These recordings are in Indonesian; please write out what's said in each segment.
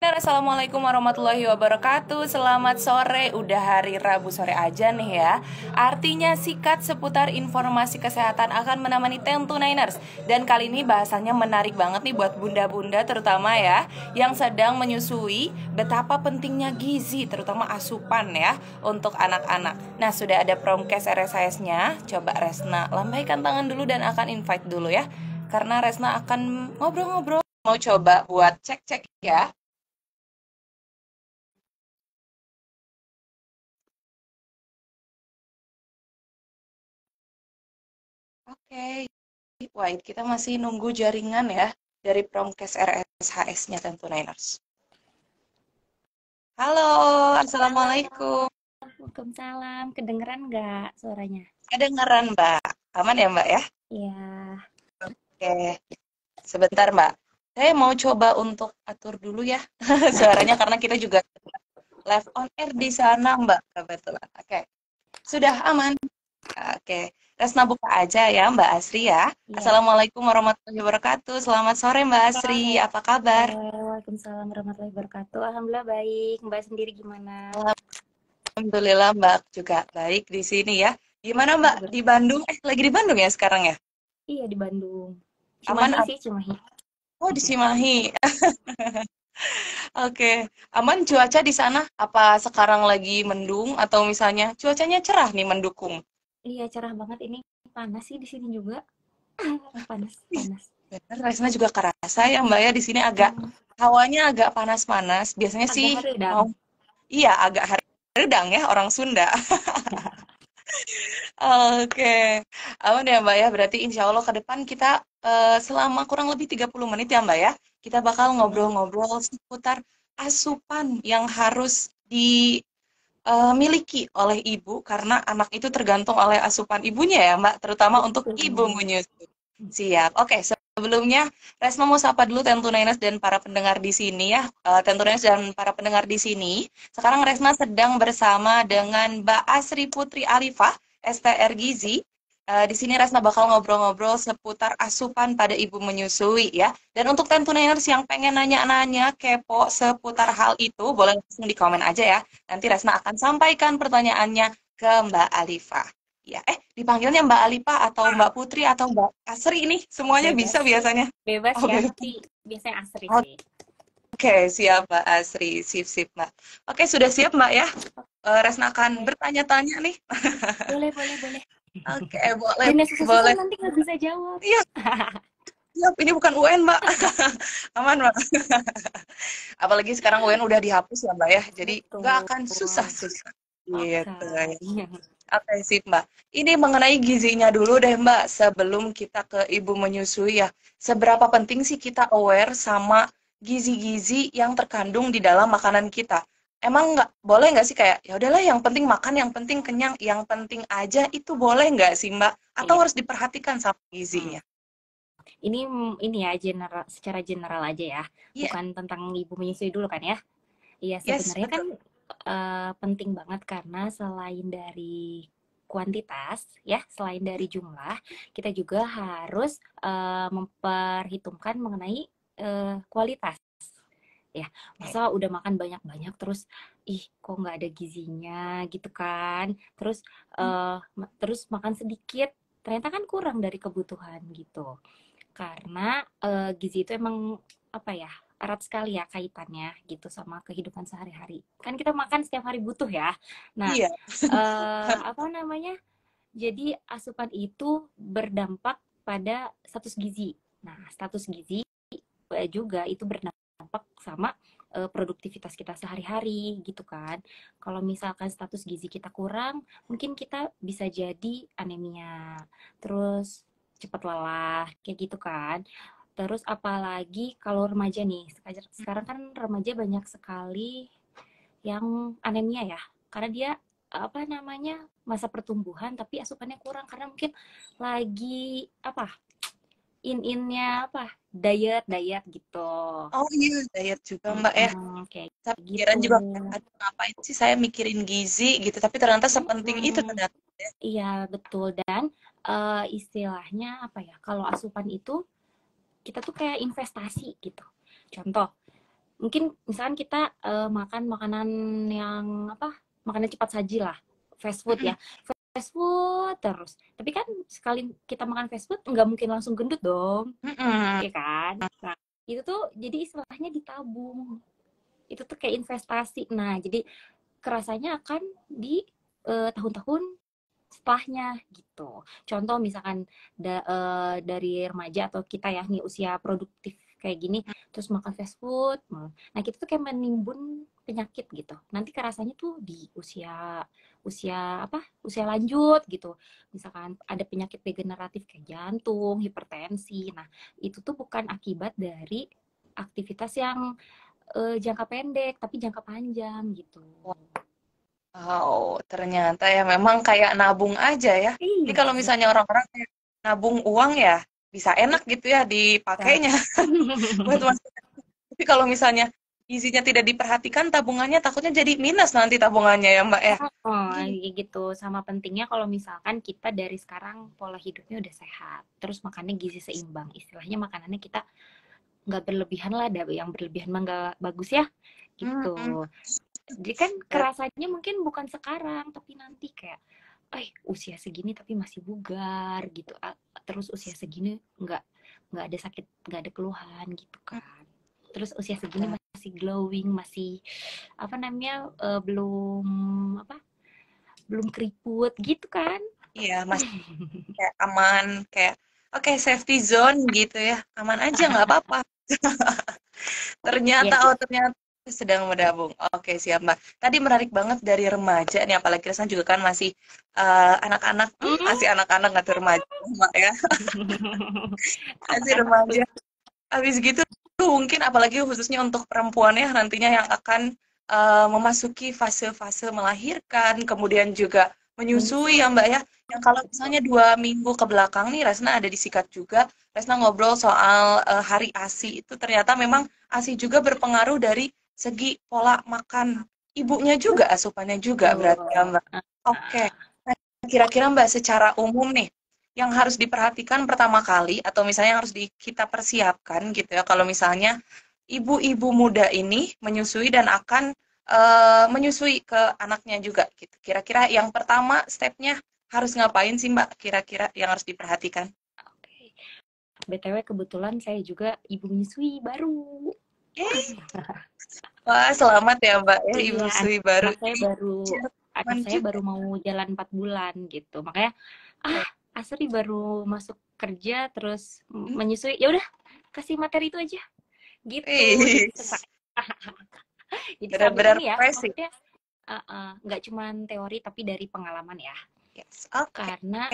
Assalamualaikum warahmatullahi wabarakatuh. Selamat sore, udah hari Rabu sore aja nih ya. Artinya sikat seputar informasi kesehatan akan menemani 10 to Niners. Dan kali ini bahasannya menarik banget nih buat bunda-bunda terutama ya, yang sedang menyusui, betapa pentingnya gizi terutama asupan ya untuk anak-anak. Nah, sudah ada Promkes RSIS-nya. Coba Resna lambaikan tangan dulu dan akan invite dulu ya. Karena Resna akan ngobrol-ngobrol. Mau coba buat cek-cek ya. Oke, wait, kita masih nunggu jaringan ya dari Promkes RSHS-nya tentu Niners. Halo, Halo, Assalamualaikum. Waalaikumsalam. Kedengeran nggak suaranya? Kedengeran, Mbak. Aman ya, Mbak ya? Iya. Oke, sebentar, Mbak. Saya mau coba untuk atur dulu ya suaranya karena kita juga live on air di sana, Mbak. Kebetulan. Oke, sudah aman. Oke, Resna buka aja ya, Mbak Asri ya. Iya. Assalamualaikum warahmatullahi wabarakatuh. Selamat sore, Mbak Asri. Apa kabar? Waalaikumsalam warahmatullahi wabarakatuh. Alhamdulillah baik. Mbak sendiri gimana? Alhamdulillah Mbak juga baik di sini ya. Gimana Mbak Ber- di Bandung? Lagi di Bandung ya sekarang ya? Iya di Bandung. Aman? Cimahi sih, Cimahi. Oh di Cimahi. Oke, aman cuaca di sana? Apa sekarang lagi mendung atau misalnya cuacanya cerah nih mendukung? Iya cerah banget ini. Panas sih di sini juga. Panas, Ih, panas. bener, Resna juga kerasa ya Mbak ya di sini agak Hmm, hawanya agak panas-panas. Biasanya sih agak haredang. mau iya agak redang ya orang Sunda. Oke, aman ya Mbak ya. Berarti insya Allah ke depan kita selama kurang lebih 30 menit ya Mbak ya. Kita bakal Mm-mm. ngobrol-ngobrol seputar asupan yang harus dimiliki oleh ibu karena anak itu tergantung oleh asupan ibunya ya Mbak, terutama untuk ibu Betul. menyusui. Siap. Oke, sebelumnya Resma mau sapa dulu Tentunainas dan para pendengar di sini ya. Tentunainas dan para pendengar di sini. Sekarang Resma sedang bersama dengan Mbak Asri Putri Alifah, STR Gizi. Di sini Resna bakal ngobrol-ngobrol seputar asupan pada ibu menyusui ya. Dan untuk Tentunainers yang pengen nanya-nanya, kepo seputar hal itu, boleh langsung di komen aja ya. Nanti Resna akan sampaikan pertanyaannya ke Mbak Alifah. Ya, dipanggilnya Mbak Alifah atau Mbak Putri atau Mbak Asri ini semuanya Bebas. bisa biasanya. Bebas Oh, ya, bebas. tapi biasanya asri sih. Oke, siap Mbak Asri. Sip, sip, Mbak. Oke, sudah siap Mbak ya? Resna akan Oke. bertanya-tanya nih. Boleh, boleh, boleh. Oke, boleh, Jangan susah-susah boleh. nanti nggak bisa jawab. Iya, siap. Ini bukan UN, Mbak. Aman, Mbak. Apalagi sekarang UN udah dihapus ya, Mbak ya. Jadi nggak Betul. akan susah-susah. Oke. Gitu ya. Oke, sip, Mbak. Ini mengenai gizinya dulu deh, Mbak. Sebelum kita ke ibu menyusui ya. Seberapa penting sih kita aware sama gizi-gizi yang terkandung di dalam makanan kita? Emang nggak boleh nggak sih kayak ya udahlah yang penting makan, yang penting kenyang, yang penting aja itu boleh nggak sih, Mbak? Atau Iya. harus diperhatikan sama Hmm. gizinya? Ini ya general, secara general aja ya. Iya, Bukan tentang ibu menyusui dulu kan ya. Iya, yes, sebenarnya kan betul. penting banget karena selain dari kuantitas ya, selain dari jumlah, kita juga harus memperhitungkan mengenai kualitas. Ya, Oke. masa udah makan banyak-banyak terus ih kok nggak ada gizinya gitu kan. Terus terus makan sedikit ternyata kan kurang dari kebutuhan gitu. Karena gizi itu emang apa ya? Erat sekali ya kaitannya gitu sama kehidupan sehari-hari. Kan kita makan setiap hari butuh ya. Nah, Iya, apa namanya? Jadi asupan itu berdampak pada status gizi. Nah, status gizi juga itu berdampak sama produktivitas kita sehari-hari gitu kan. Kalau misalkan status gizi kita kurang, mungkin kita bisa jadi anemia, terus cepat lelah, kayak gitu kan. Terus apalagi kalau remaja nih, sekarang kan remaja banyak sekali yang anemia ya, karena dia apa namanya masa pertumbuhan tapi asupannya kurang karena mungkin lagi apa in-innya apa diet diet gitu. oh iya, diet juga Mbak ya. Kayak Tapi gitu. pikiran juga kayak, aduh ngapain sih saya mikirin gizi gitu, tapi ternyata sepenting itu Mm-mm. ternyata. Ya. Iya betul dan istilahnya apa ya kalau asupan itu kita tuh kayak investasi gitu. Contoh mungkin misalkan kita makan makanan yang apa, makanan cepat saji lah, fast food Mm-mm. ya, fast food terus. Tapi kan sekali kita makan fast food nggak mungkin langsung gendut dong, Mm-mm. ya kan? Nah, itu tuh jadi istilahnya ditabung. Itu tuh kayak investasi. Nah, jadi kerasanya akan di tahun-tahun setelahnya gitu. Contoh misalkan dari remaja atau kita ya nih usia produktif kayak gini, terus makan fast food, nah kita tuh kayak menimbun penyakit gitu. Nanti kerasanya tuh di usia usia apa? Usia lanjut gitu. Misalkan ada penyakit degeneratif kayak jantung, hipertensi. Nah, itu tuh bukan akibat dari aktivitas yang jangka pendek, tapi jangka panjang gitu. Wow, ternyata ya memang kayak nabung aja ya. Jadi kalau Iya. misalnya orang-orang kayak nabung uang ya bisa enak gitu ya dipakainya buat masa. Tapi kalau misalnya gizinya tidak diperhatikan, tabungannya takutnya jadi minus nanti tabungannya ya Mbak ya. Oh, kayak gitu. Sama pentingnya kalau misalkan kita dari sekarang pola hidupnya udah sehat, terus makannya gizi seimbang. Istilahnya makanannya kita nggak berlebihan lah, ada yang berlebihan mah nggak bagus ya, gitu. Mm-mm. Jadi kan kerasanya mungkin bukan sekarang, tapi nanti kayak, usia segini tapi masih bugar gitu. Terus usia segini nggak ada sakit, nggak ada keluhan gitu kan. Terus usia segini masih glowing, masih apa namanya, belum apa, belum keriput gitu kan. Iya, masih kayak aman, kayak oke safety zone gitu ya. Aman aja nggak apa-apa. Iya Ternyata, sih. oh ternyata sedang menabung. Oke, siap Mbak. Tadi menarik banget dari remaja nih, apalagi Resna juga kan masih anak-anak, masih anak-anak nggak tuh remaja, Mbak ya. Masih Anak-anak tuh. remaja. Habis gitu mungkin apalagi khususnya untuk perempuan ya nantinya yang akan memasuki fase-fase melahirkan, kemudian juga menyusui ya Menyusui. Mbak ya. Yang kalau misalnya 2 minggu ke belakang nih, Resna ada disikat juga, Resna ngobrol soal hari ASI itu ternyata memang ASI juga berpengaruh dari segi pola makan ibunya juga, asupannya juga berarti ya Betul. Mbak. Oke, nah, kira-kira Mbak secara umum nih, yang harus diperhatikan pertama kali atau misalnya yang harus kita persiapkan gitu ya kalau misalnya ibu-ibu muda ini menyusui dan akan menyusui ke anaknya juga gitu. Kira-kira yang pertama stepnya harus ngapain sih Mbak? Kira-kira yang harus diperhatikan? Oke. BTW kebetulan saya juga ibu menyusui baru. Eh, wah selamat ya Mbak ya ibu Iya, menyusui baru. anak saya baru anak Jerman saya juga. baru mau jalan 4 bulan gitu. Makanya Oke. Asri baru masuk kerja terus Hmm. menyusui. Ya udah, kasih materi itu aja. Gitu. Jadi Ih, selesai. Jadi sambil benar-benar ini ya, fresh sih. maksudnya nggak cuman teori tapi dari pengalaman ya. Yes. Oke. Karena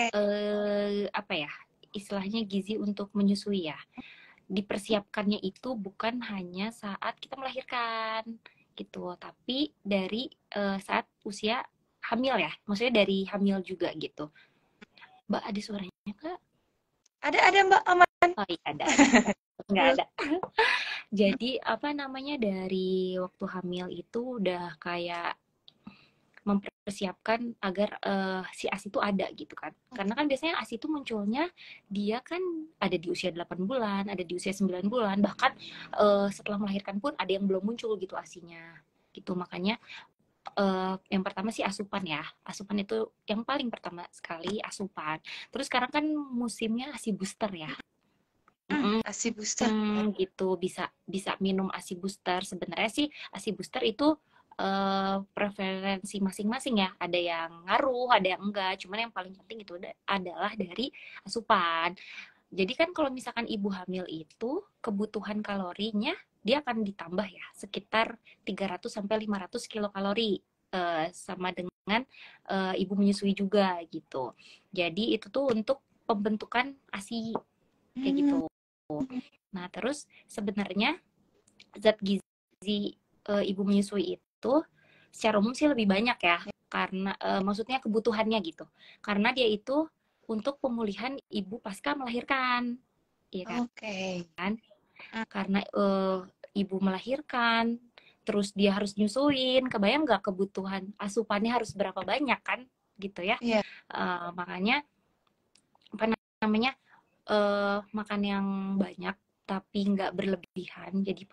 apa ya? Istilahnya gizi untuk menyusui ya. Dipersiapkannya itu bukan hanya saat kita melahirkan gitu, tapi dari saat usia hamil ya. Maksudnya dari hamil juga gitu. Mbak ada suaranya Kak? Ada Mbak aman. Oh iya ada. Nggak ada. Jadi apa namanya dari waktu hamil itu udah kayak mempersiapkan agar si ASI itu ada gitu kan. Karena kan biasanya ASI itu munculnya dia kan ada di usia 8 bulan, ada di usia 9 bulan, bahkan setelah melahirkan pun ada yang belum muncul gitu ASInya. Gitu makanya yang pertama sih asupan ya. Asupan itu yang paling pertama sekali asupan. Terus sekarang kan musimnya ASI booster ya. ASI booster. Gitu bisa bisa minum ASI booster. Sebenarnya sih ASI booster itu preferensi masing-masing ya. Ada yang ngaruh, ada yang enggak. Cuman yang paling penting itu adalah dari asupan. Jadi kan kalau misalkan ibu hamil itu kebutuhan kalorinya dia akan ditambah ya sekitar 300 sampai 500 kilokalori sama dengan ibu menyusui juga gitu. Jadi itu tuh untuk pembentukan ASI kayak gitu. Hmm. Nah, terus sebenarnya zat gizi ibu menyusui itu secara umum sih lebih banyak ya, karena maksudnya kebutuhannya gitu. Karena dia itu untuk pemulihan ibu pasca melahirkan, iya Oke. kan? Karena ibu melahirkan, terus dia harus nyusuin, kebayang nggak kebutuhan asupannya harus berapa banyak kan, gitu ya. Iya. Makanya apa namanya makan yang banyak tapi nggak berlebihan, jadi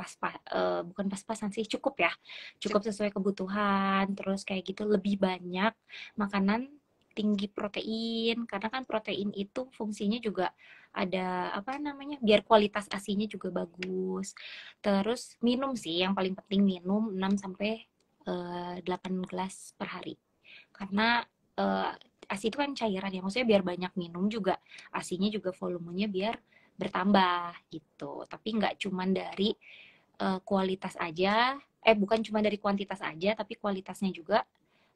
bukan pas-pasan sih, cukup ya, cukup sesuai kebutuhan. Terus kayak gitu, lebih banyak makanan tinggi protein, karena kan protein itu fungsinya juga ada apa namanya, biar kualitas ASINya juga bagus. Terus minum sih, yang paling penting minum 6 sampai 8 gelas per hari, karena eh, ASI itu kan cairan ya, maksudnya biar banyak minum juga, ASINya juga volumenya biar bertambah gitu. Tapi nggak cuman dari kualitas aja, bukan cuma dari kuantitas aja, tapi kualitasnya juga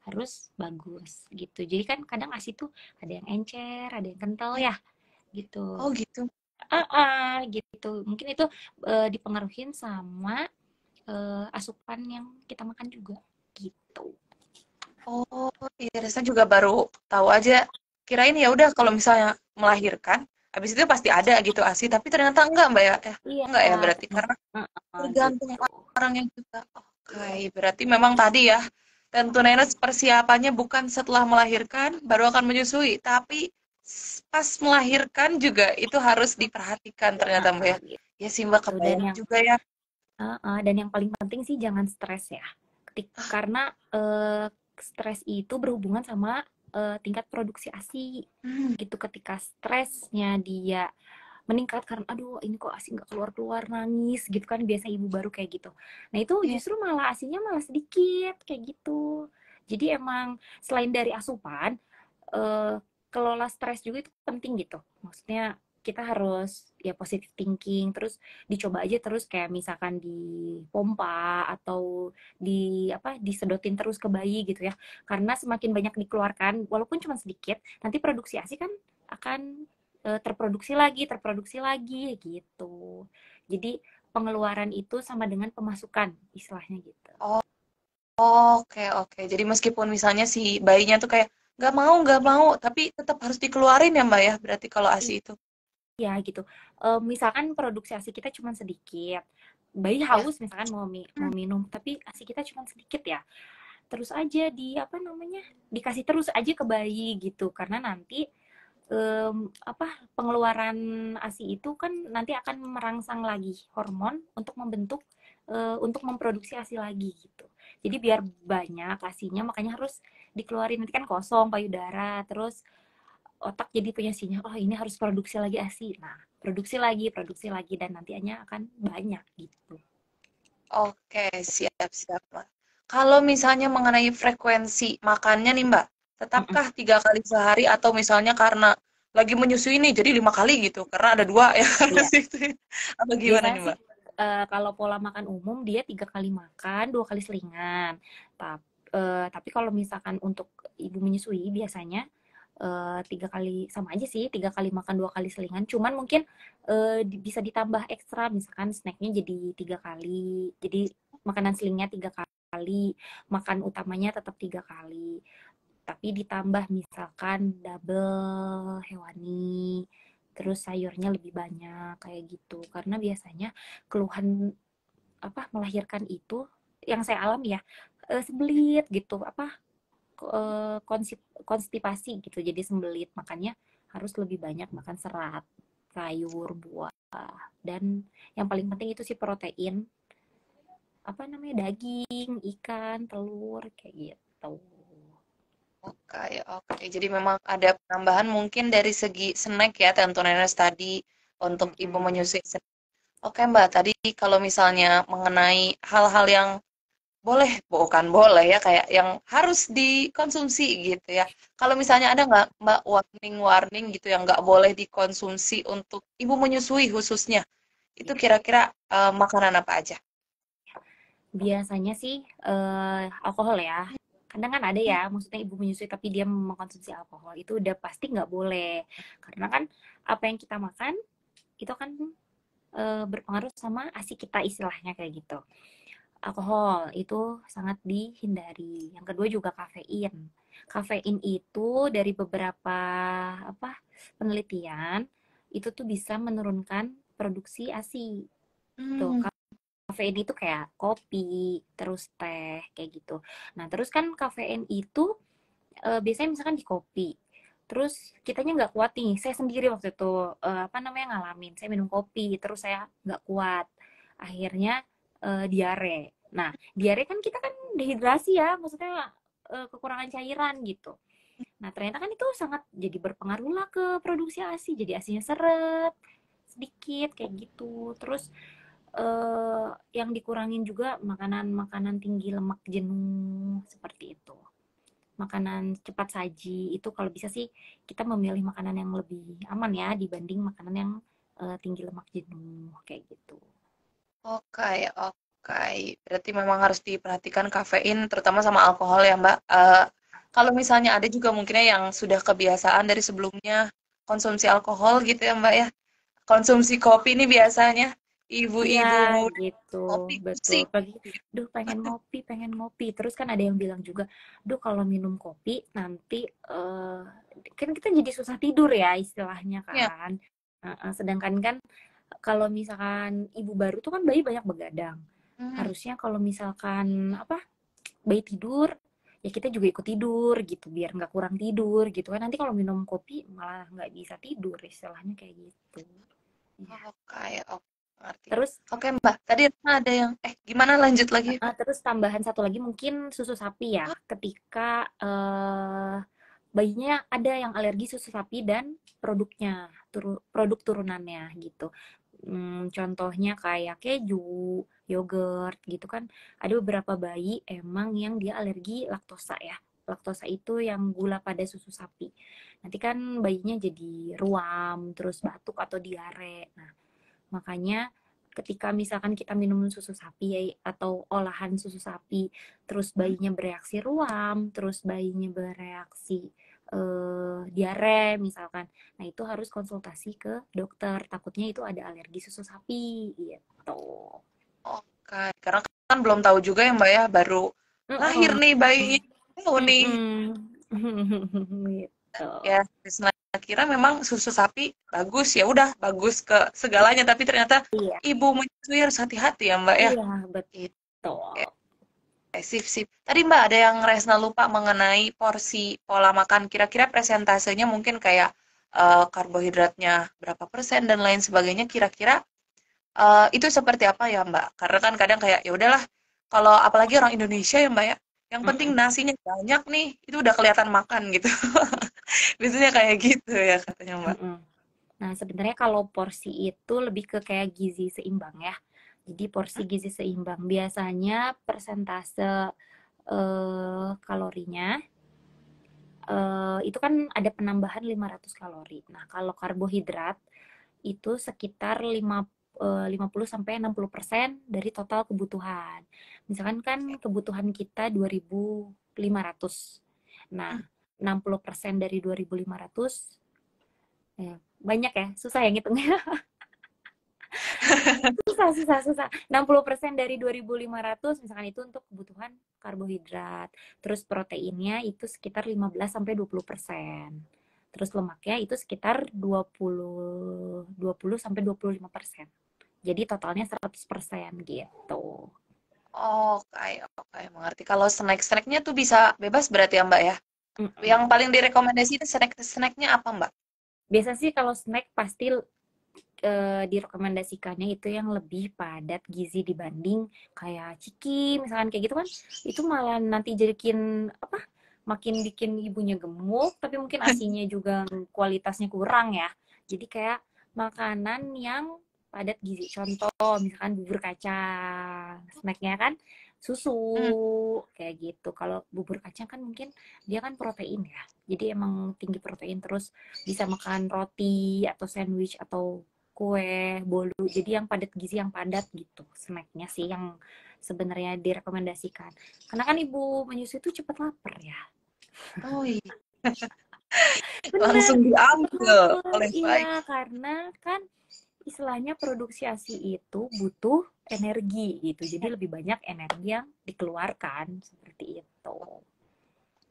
harus bagus gitu. Jadi kan kadang ASI tuh ada yang encer, ada yang kental ya gitu. Oh gitu. Gitu. Mungkin itu dipengaruhin sama asupan yang kita makan juga gitu. Oh, iya, Resa juga baru tahu aja. Kirain ya udah kalau misalnya melahirkan, habis itu pasti ada gitu ASI, tapi ternyata enggak, Mbak ya. Iya, Enggak ya berarti ternyata karena tergantung gitu. orangnya juga. Oke, berarti memang tadi ya, tentu Nenes persiapannya bukan setelah melahirkan baru akan menyusui, tapi pas melahirkan juga itu harus diperhatikan ternyata Mbak ya. Ya sih Mbak, Gitu. kebayang juga ya. Dan yang paling penting sih jangan stres ya. Karena stres itu berhubungan sama tingkat produksi ASI Hmm, gitu. Ketika stresnya dia meningkat karena aduh ini kok ASI nggak keluar-keluar, nangis gitu kan, biasa ibu baru kayak gitu. Nah itu iya. justru malah ASINya malah sedikit kayak gitu. Jadi emang selain dari asupan, eh, kelola stres juga itu penting gitu. Maksudnya kita harus ya positive thinking, terus dicoba aja terus, kayak misalkan di pompa atau di apa, disedotin terus ke bayi gitu ya. Karena semakin banyak dikeluarkan walaupun cuma sedikit, nanti produksi ASI kan akan terproduksi lagi gitu. Jadi pengeluaran itu sama dengan pemasukan istilahnya gitu. Oh, oke, oke. Jadi meskipun misalnya si bayinya tuh kayak nggak mau, tapi tetap harus dikeluarin ya Mbak ya. Berarti kalau ASI itu. Iya gitu. Misalkan produksi ASI kita cuma sedikit, bayi Ya. haus misalkan mau minum, tapi ASI kita cuma sedikit ya. Terus aja di apa namanya, dikasih terus aja ke bayi gitu, karena nanti apa, pengeluaran ASI itu kan nanti akan merangsang lagi hormon untuk membentuk untuk memproduksi ASI lagi gitu. Jadi biar banyak ASINya, makanya harus dikeluarin, nanti kan kosong payudara, terus otak jadi punya sinyal, oh ini harus produksi lagi ASI. Nah, produksi lagi, dan nantinya akan banyak gitu. Oke, siap, siap, Mbak. Kalau misalnya mengenai frekuensi makannya nih, Mbak, Mm-mm. tetapkah 3 kali sehari atau misalnya karena lagi menyusui nih, jadi 5 kali gitu, karena ada dua ya Iya, harus itu. Apa gimana biasanya nih, sih Mbak? kalau pola makan umum dia 3 kali makan, 2 kali selingan. Tapi kalau misalkan untuk ibu menyusui biasanya 3 kali, sama aja sih, 3 kali makan, 2 kali selingan. Cuman mungkin bisa ditambah ekstra, misalkan snacknya jadi 3 kali, jadi makanan selingnya 3 kali, makan utamanya tetap 3 kali. Tapi ditambah misalkan double hewani, terus sayurnya lebih banyak kayak gitu. Karena biasanya keluhan apa melahirkan itu yang saya alami ya, sembelit gitu, apa konstipasi gitu, jadi sembelit, makanya harus lebih banyak makan serat, sayur, buah, dan yang paling penting itu sih protein, apa namanya, daging, ikan, telur kayak gitu. Oke, oke. Jadi memang ada penambahan mungkin dari segi snack ya, tentu Nenes tadi untuk ibu Mm-mm. menyusui. Oke, Mbak, tadi kalau misalnya mengenai hal-hal yang boleh, bukan boleh ya, kayak yang harus dikonsumsi gitu ya. Kalau misalnya ada nggak Mbak warning-warning gitu yang nggak boleh dikonsumsi untuk ibu menyusui khususnya, itu Ya. kira-kira makanan apa aja? Biasanya sih alkohol ya. Kadang kan ada ya, maksudnya ibu menyusui tapi dia mengkonsumsi alkohol, itu udah pasti nggak boleh. Karena kan apa yang kita makan itu kan berpengaruh sama ASI kita istilahnya kayak gitu. Alkohol itu sangat dihindari. Yang kedua juga kafein. Kafein itu dari beberapa apa penelitian itu tuh bisa menurunkan produksi ASI. Tuh, Hmm, kafein itu kayak kopi, terus teh kayak gitu. Nah, terus kan kafein itu biasanya misalkan di kopi. Terus kitanya nggak kuat nih. Saya sendiri waktu itu apa namanya ngalamin. Saya minum kopi, terus saya nggak kuat. Akhirnya diare. Nah, diare kan kita kan dehidrasi ya, maksudnya kekurangan cairan gitu. Nah, ternyata kan itu sangat jadi berpengaruh lah ke produksi ASI. Jadi ASINya seret sedikit kayak gitu. Terus yang dikurangin juga makanan-makanan tinggi lemak jenuh seperti itu. Makanan cepat saji itu kalau bisa sih kita memilih makanan yang lebih aman ya dibanding makanan yang tinggi lemak jenuh kayak gitu. Oke, oke. Berarti memang harus diperhatikan kafein, terutama sama alkohol ya, Mbak. Kalau misalnya ada juga mungkinnya yang sudah kebiasaan dari sebelumnya konsumsi alkohol gitu ya, Mbak ya. Konsumsi kopi ini biasanya Iya ibu-ibu muda gitu, kopi betul. pusing. Pagi, duh pengen ngopi, pengen ngopi. Terus kan ada yang bilang juga, duh kalau minum kopi nanti kan kita jadi susah tidur ya istilahnya Ya. kan. Sedangkan kan kalau misalkan ibu baru tuh kan bayi banyak begadang. Hmm. Harusnya kalau misalkan apa bayi tidur, ya kita juga ikut tidur gitu, biar nggak kurang tidur gitu kan. Nanti kalau minum kopi malah nggak bisa tidur, istilahnya kayak gitu. Ya. Oke, oke, ngerti. Terus Oke, Mbak. Tadi ada yang, gimana lanjut lagi? terus tambahan satu lagi mungkin susu sapi ya. Ketika bayinya ada yang alergi susu sapi dan produknya, produk turunannya gitu. Contohnya kayak keju, yogurt gitu kan. Ada beberapa bayi emang yang dia alergi laktosa ya. Laktosa itu yang gula pada susu sapi. Nanti kan bayinya jadi ruam, terus batuk atau diare. Nah, makanya ketika misalkan kita minum susu sapi atau olahan susu sapi, terus Hmm? bayinya bereaksi ruam, terus bayinya bereaksi diare misalkan. Nah, itu harus konsultasi ke dokter. Takutnya itu ada alergi susu sapi gitu. Oke, karena kan belum tahu juga ya Mbak ya, baru lahir Mm-mm. nih bayi ini, tahu nih. Mm-mm. Gitu. Ya, Krisna kira memang susu sapi bagus, ya udah bagus ke segalanya, tapi ternyata Iya, ibu menyusui harus hati-hati ya Mbak ya. iya Gitu. betul. Sip, sip. Tadi Mbak ada yang Resna lupa mengenai porsi pola makan. Kira-kira presentasenya mungkin kayak karbohidratnya berapa persen dan lain sebagainya. Kira-kira itu seperti apa ya Mbak? Karena kan kadang kayak ya udahlah, kalau apalagi orang Indonesia ya Mbak ya, yang penting Mm-mm. nasinya banyak nih, itu udah kelihatan makan gitu. Biasanya kayak gitu ya katanya Mbak. Mm-mm. Nah, sebenarnya kalau porsi itu lebih ke kayak gizi seimbang ya. Jadi porsi gizi seimbang biasanya persentase kalorinya itu kan ada penambahan 500 kalori. Nah, kalau karbohidrat itu sekitar 50 sampai 60% dari total kebutuhan. Misalkan kan kebutuhan kita 2.500. Nah, 60% dari 2.500 ya, banyak ya, susah ya ngitungnya. Susah, susah, susah. 60% dari 2.500 misalkan itu untuk kebutuhan karbohidrat. Terus proteinnya itu sekitar 15-20%. Terus lemaknya itu sekitar 20-20 sampai 25%. Jadi totalnya 100% gitu. Oke, oke, mengerti. Kalau snack-snacknya tuh bisa bebas berarti ya Mbak ya? Yang Mm-mm. paling direkomendasi snack-snacknya apa Mbak? Biasa sih kalau snack pasti direkomendasikannya itu yang lebih padat gizi dibanding kayak ciki misalkan kayak gitu kan itu malah nanti jadikin apa makin bikin ibunya gemuk tapi mungkin asinya juga kualitasnya kurang ya jadi kayak makanan yang padat gizi contoh misalkan bubur kacang snacknya kan susu Hmm. kayak gitu kalau bubur kacang kan mungkin dia kan protein ya jadi emang tinggi protein terus bisa makan roti atau sandwich atau kue, bolu. Jadi yang padat gizi yang padat gitu. Snacknya sih yang sebenarnya direkomendasikan. Karena kan ibu menyusui itu cepat lapar ya. Oh iya, Bener, langsung cepat diambil lapar. oleh bayi. Iya, karena kan istilahnya produksi ASI itu butuh energi gitu. Jadi lebih banyak energi yang dikeluarkan seperti itu.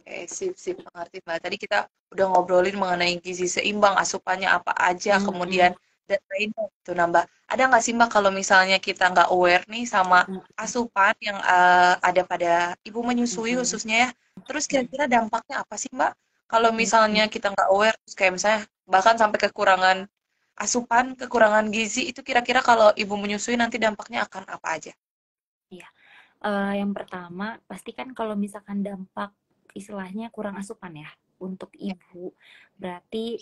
Oke, sip, sip, mengerti Mbak. Tadi kita udah ngobrolin mengenai gizi seimbang, asupannya apa aja, kemudian Mm-mm. dan lainnya gitu. Nah, Mbak, ada nggak sih Mbak kalau misalnya kita nggak aware nih sama asupan yang ada pada ibu menyusui Mm-mm. khususnya ya, terus kira-kira dampaknya apa sih Mbak kalau Mm-mm. misalnya kita nggak aware, terus kayak misalnya bahkan sampai kekurangan asupan, kekurangan gizi, itu kira-kira kalau ibu menyusui nanti dampaknya akan apa aja? Iya. Yang pertama, pastikan kalau misalkan dampak istilahnya kurang asupan ya untuk ibu, berarti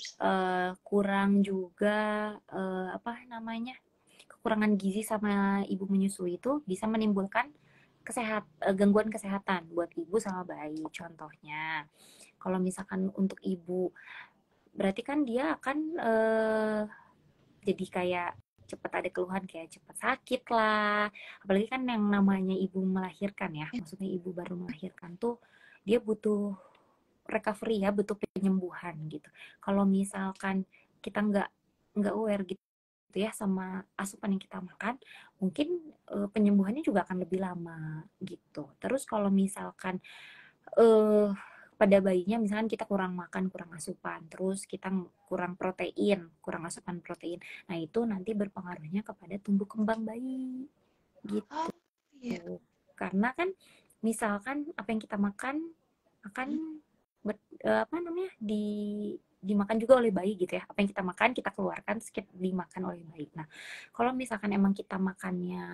kurang juga apa namanya kekurangan gizi sama ibu menyusui itu bisa menimbulkan gangguan kesehatan buat ibu sama bayi. Contohnya, kalau misalkan untuk ibu, berarti kan dia akan jadi kayak cepat ada keluhan kayak cepat sakit lah, apalagi kan yang namanya ibu melahirkan ya, maksudnya ibu baru melahirkan tuh dia butuh recovery ya, butuh penyembuhan gitu. Kalau misalkan kita nggak aware gitu ya sama asupan yang kita makan, mungkin penyembuhannya juga akan lebih lama gitu. Terus kalau misalkan eh pada bayinya misalkan kita kurang makan, kurang asupan, terus kita kurang protein, kurang asupan protein. Nah, itu nanti berpengaruhnya kepada tumbuh kembang bayi gitu. Oh, iya. Karena kan misalkan apa yang kita makan akan apa namanya dimakan juga oleh bayi gitu ya. Apa yang kita makan kita keluarkan, dimakan oleh bayi. Nah, kalau misalkan emang kita makannya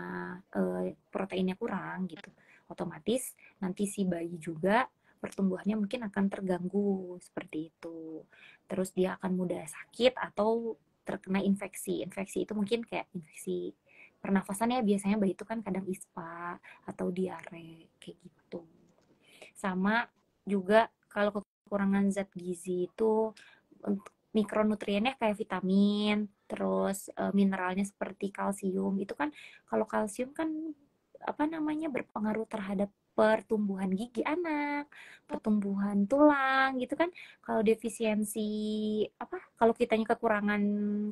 proteinnya kurang gitu, otomatis nanti si bayi juga pertumbuhannya mungkin akan terganggu seperti itu. Terus dia akan mudah sakit atau terkena infeksi. Infeksi itu mungkin kayak infeksi pernafasan ya, biasanya bayi itu kan kadang ispa atau diare kayak gitu. Sama juga kalau kekurangan zat gizi itu untuk mikronutriennya kayak vitamin, terus mineralnya seperti kalsium. Itu kan kalau kalsium kan apa namanya berpengaruh terhadap pertumbuhan gigi anak, pertumbuhan tulang gitu kan. Kalau defisiensi apa kalau kitanya kekurangan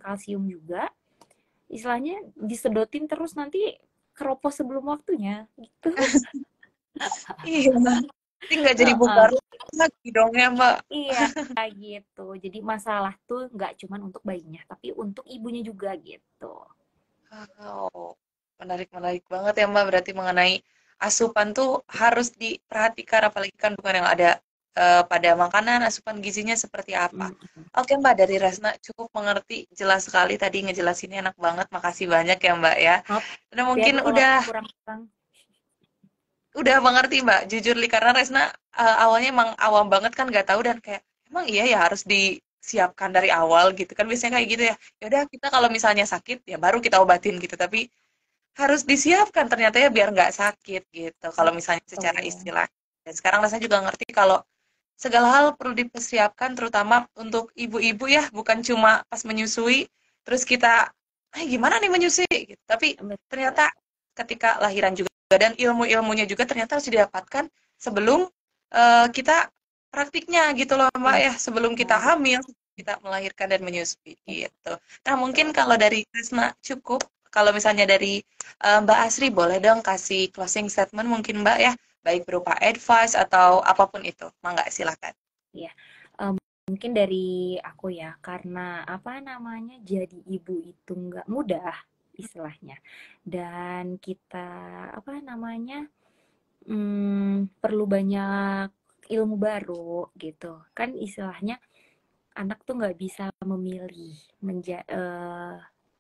kalsium juga, istilahnya disedotin terus nanti keropos sebelum waktunya gitu. Iya, nanti nggak jadi bubar lagi dong ya, Mbak. Iya, gitu. Jadi masalah tuh nggak cuman untuk bayinya, tapi untuk ibunya juga gitu. Oh, menarik-menarik banget ya Mbak. Berarti mengenai asupan tuh harus diperhatikan, apalagi kan bukan yang ada pada makanan, asupan gizinya seperti apa. Mm. Oke Mbak, dari Resna cukup mengerti, jelas sekali tadi ngejelasinnya enak banget. Makasih banyak ya Mbak ya. Maaf Dan ya mungkin Bu kalau udah kurang-kurang. mengerti Mbak, jujur li karena Resna awalnya emang awam banget kan nggak tahu dan kayak emang iya ya harus disiapkan dari awal gitu kan biasanya kayak gitu ya. Ya udah kita kalau misalnya sakit ya baru kita obatin gitu. Tapi harus disiapkan ternyata ya biar nggak sakit gitu kalau misalnya secara Betul. istilah. Dan sekarang rasanya juga ngerti kalau segala hal perlu dipersiapkan terutama untuk ibu-ibu ya, bukan cuma pas menyusui terus kita gimana nih menyusui gitu. Tapi Betul. ternyata ketika lahiran juga dan ilmu-ilmunya juga ternyata harus didapatkan sebelum kita praktiknya gitu loh Mbak Iya. ya, sebelum kita hamil, kita melahirkan dan menyusui gitu. Nah, mungkin kalau dari Krisna cukup, kalau misalnya dari Mbak Asri boleh dong kasih closing statement mungkin Mbak ya, baik berupa advice atau apapun itu. Mangga silakan. Iya. Em, Mungkin dari aku ya, karena apa namanya jadi ibu itu nggak mudah istilahnya. Dan kita apa namanya perlu banyak ilmu baru gitu. Kan istilahnya anak tuh nggak bisa memilih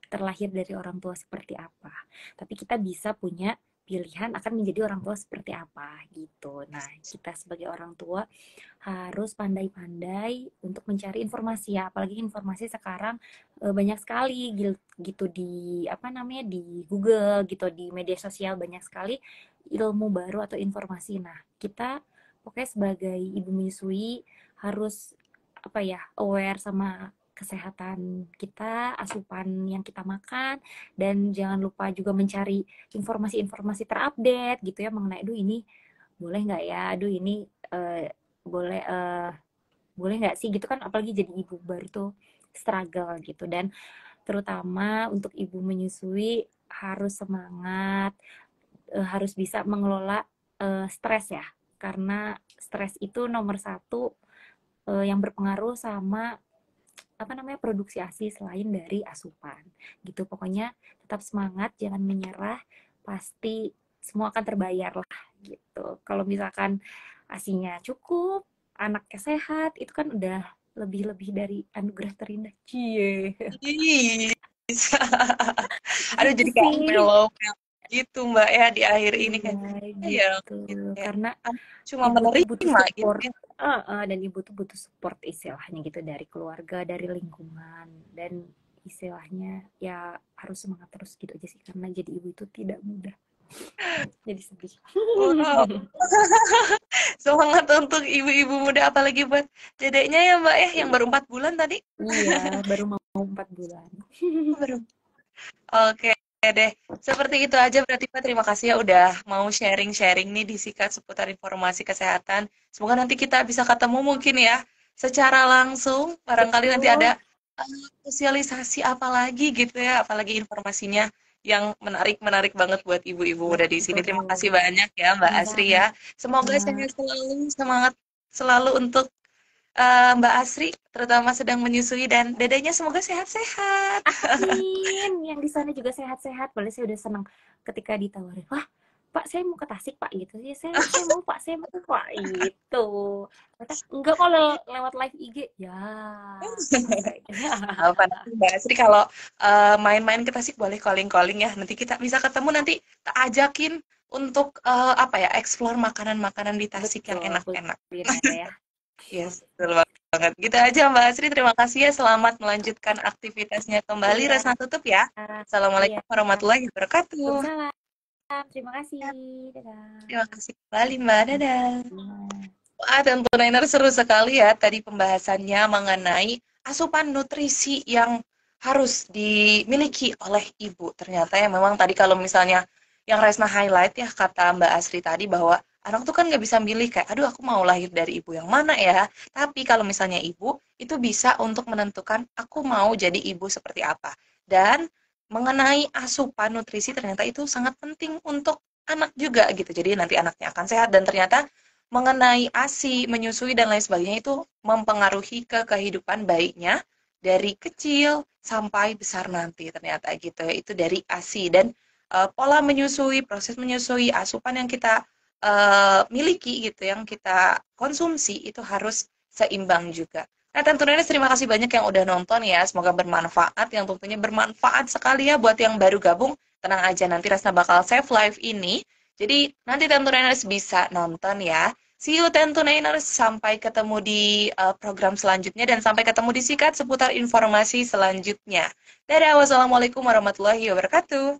terlahir dari orang tua seperti apa. Tapi kita bisa punya pilihan akan menjadi orang tua seperti apa gitu. Nah, kita sebagai orang tua harus pandai-pandai untuk mencari informasi ya, apalagi informasi sekarang banyak sekali gitu di apa namanya di Google gitu, di media sosial banyak sekali ilmu baru atau informasi. Nah, kita pokoknya sebagai ibu menyusui harus apa ya aware sama kesehatan kita, asupan yang kita makan, dan jangan lupa juga mencari informasi-informasi terupdate gitu ya mengenai, aduh ini boleh nggak ya, aduh ini eh, boleh boleh nggak sih gitu kan, apalagi jadi ibu baru tuh struggle gitu. Dan terutama untuk ibu menyusui harus semangat, harus bisa mengelola stres ya, karena stres itu nomor satu yang berpengaruh sama apa namanya produksi ASI selain dari asupan gitu. Pokoknya tetap semangat, jangan menyerah, pasti semua akan terbayar lah gitu. Kalau misalkan ASINya cukup, anaknya sehat, itu kan udah lebih-lebih dari anugerah terindah. Cie. Ih, aduh Gitu jadi kayak sih. mellow gitu Mbak ya di akhir ini Iya, kan. Ya, gitu. gitu ya. Karena Aku cuma ibu tuh butuh menerima gitu support. ya. Dan ibu tuh butuh support istilahnya gitu dari keluarga, dari lingkungan, dan istilahnya ya harus semangat terus gitu aja sih, karena jadi ibu itu tidak mudah. Jadi sedih. Wow. Semangat untuk ibu-ibu muda apalagi buat dedeknya ya Mbak ya yang baru 4 bulan tadi. Iya, baru mau 4 bulan. Baru. Oke deh. Seperti itu aja berarti Mbak. Terima kasih ya udah mau sharing-sharing nih di Sikat seputar informasi kesehatan. Semoga nanti kita bisa ketemu mungkin ya secara langsung. Barangkali nanti Betul. ada sosialisasi apa lagi gitu ya, apalagi informasinya yang menarik banget buat ibu-ibu muda di sini. Terima kasih Betul. banyak ya Mbak Asri Sama-sama. ya. Semoga sehat selalu, semangat selalu untuk Mbak Asri, terutama sedang menyusui dan dedenya semoga sehat-sehat. Amin. Yang di sana juga sehat-sehat. Boleh, saya udah senang ketika ditawarin. Wah, Pak, saya mau ke Tasik, Pak, gitu. Ya, saya mau, Pak, saya mau, Pak, gitu. Kata, enggak, kalau lewat live IG. Ya, kayak Apa nanti Mbak Asri kalau main-main ke Tasik boleh calling-calling ya. Nanti kita bisa ketemu nanti tak ajakin untuk apa ya, explore makanan-makanan di Tasik yang betul enak-enak. kuliner ya. Yes, betul banget. Gitu aja Mbak Asri. Terima kasih ya. Selamat melanjutkan aktivitasnya kembali. Iya, Resna tutup ya. iya. Assalamualaikum warahmatullahi wabarakatuh. Waalaikumsalam. Terima kasih. Ya, terima Dadah. kasih kembali Mbak. Dadah. Iya. Wah, tentu Niner seru sekali ya tadi pembahasannya mengenai asupan nutrisi yang harus dimiliki oleh ibu. Ternyata ya memang tadi kalau misalnya yang Resna highlight ya kata Mbak Asri tadi bahwa anak tuh kan nggak bisa milih kayak, aduh aku mau lahir dari ibu yang mana ya. Tapi kalau misalnya ibu itu bisa untuk menentukan aku mau jadi ibu seperti apa. Dan mengenai asupan nutrisi ternyata itu sangat penting untuk anak juga gitu. Jadi nanti anaknya akan sehat dan ternyata mengenai ASI, menyusui dan lain sebagainya itu mempengaruhi ke kehidupan baiknya dari kecil sampai besar nanti ternyata gitu ya. Itu dari ASI dan pola menyusui, proses menyusui, asupan yang kita miliki gitu, yang kita konsumsi itu harus seimbang juga. Nah, tentunya terima kasih banyak yang udah nonton ya. Semoga bermanfaat, yang tentunya bermanfaat sekali ya buat yang baru gabung. Tenang aja, nanti Rasna bakal save live ini. Jadi nanti tentunya bisa nonton ya. See you Tentunainers, sampai ketemu di program selanjutnya dan sampai ketemu di Sikat seputar informasi selanjutnya. Dadah, wassalamualaikum warahmatullahi wabarakatuh.